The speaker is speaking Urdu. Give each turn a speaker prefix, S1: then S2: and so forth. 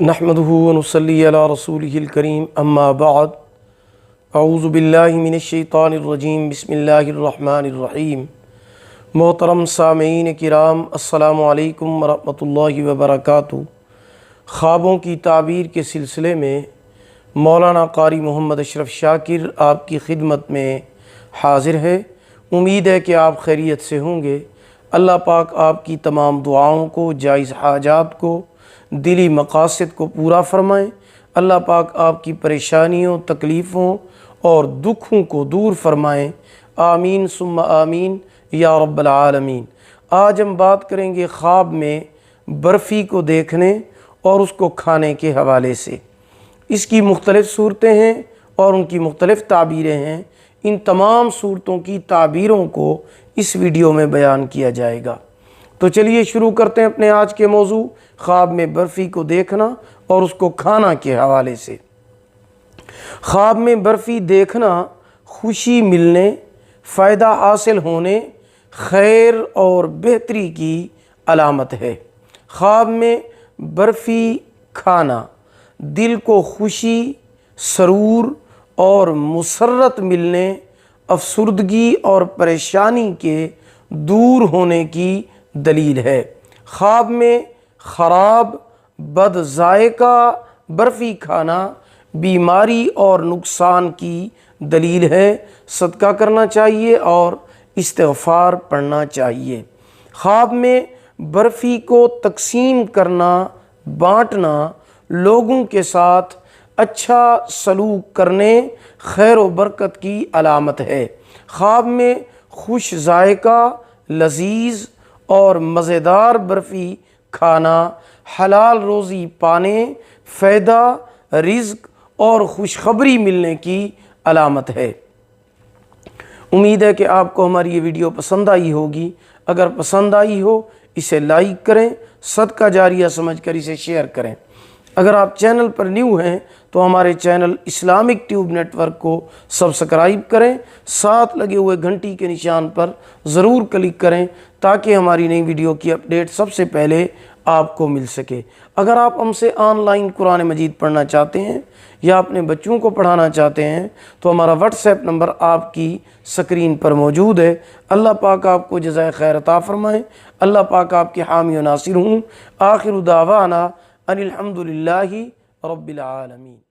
S1: نحمدہ ونصلی علی رسولہ الکریم اما بعد اعوذ باللہ من الشیطان الرجیم بسم اللہ الرحمن الرحیم۔ محترم سامعین کرام، السلام علیکم ورحمۃ اللہ وبرکاتہ۔ خوابوں کی تعبیر کے سلسلے میں مولانا قاری محمد اشرف شاکر آپ کی خدمت میں حاضر ہے۔ امید ہے کہ آپ خیریت سے ہوں گے۔ اللہ پاک آپ کی تمام دعاؤں کو، جائز حاجات کو، دلی مقاصد کو پورا فرمائیں۔ اللہ پاک آپ کی پریشانیوں، تکلیفوں اور دکھوں کو دور فرمائیں۔ آمین ثم آمین یا رب العالمین۔ آج ہم بات کریں گے خواب میں برفی کو دیکھنے اور اس کو کھانے کے حوالے سے۔ اس کی مختلف صورتیں ہیں اور ان کی مختلف تعبیریں ہیں۔ ان تمام صورتوں کی تعبیروں کو اس ویڈیو میں بیان کیا جائے گا۔ تو چلیے شروع کرتے ہیں اپنے آج کے موضوع، خواب میں برفی کو دیکھنا اور اس کو کھانا کے حوالے سے۔ خواب میں برفی دیکھنا خوشی ملنے، فائدہ حاصل ہونے، خیر اور بہتری کی علامت ہے۔ خواب میں برفی کھانا دل کو خوشی، سرور اور مسرت ملنے، افسردگی اور پریشانی کے دور ہونے کی دلیل ہے۔ خواب میں خراب، بد ذائقہ برفی کھانا بیماری اور نقصان کی دلیل ہے۔ صدقہ کرنا چاہیے اور استغفار پڑھنا چاہیے۔ خواب میں برفی کو تقسیم کرنا، بانٹنا، لوگوں کے ساتھ اچھا سلوک کرنے، خیر و برکت کی علامت ہے۔ خواب میں خوش ذائقہ، لذیذ اور مزیدار برفی کھانا حلال روزی پانے، فائدہ، رزق اور خوشخبری ملنے کی علامت ہے۔ امید ہے کہ آپ کو ہماری یہ ویڈیو پسند آئی ہوگی۔ اگر پسند آئی ہو اسے لائک کریں، صدقہ جاریہ سمجھ کر اسے شیئر کریں۔ اگر آپ چینل پر نیو ہیں تو ہمارے channel Islamic Tube network کو سبسکرائب کریں، ساتھ لگے ہوئے گھنٹی کے نشان پر ضرور کلک کریں تاکہ ہماری نئی ویڈیو کی اپڈیٹ سب سے پہلے آپ کو مل سکے۔ اگر آپ ہم سے آن لائن قرآن مجید پڑھنا چاہتے ہیں یا اپنے بچوں کو پڑھانا چاہتے ہیں تو ہمارا واٹس ایپ نمبر آپ کی سکرین پر موجود ہے۔ اللہ پاک آپ کو جزائے خیر عطا فرمائے۔ اللہ پاک آپ کے حامی و ناصر ہوں۔ آخر دعوانا ان الحمد للہ رب العالمین۔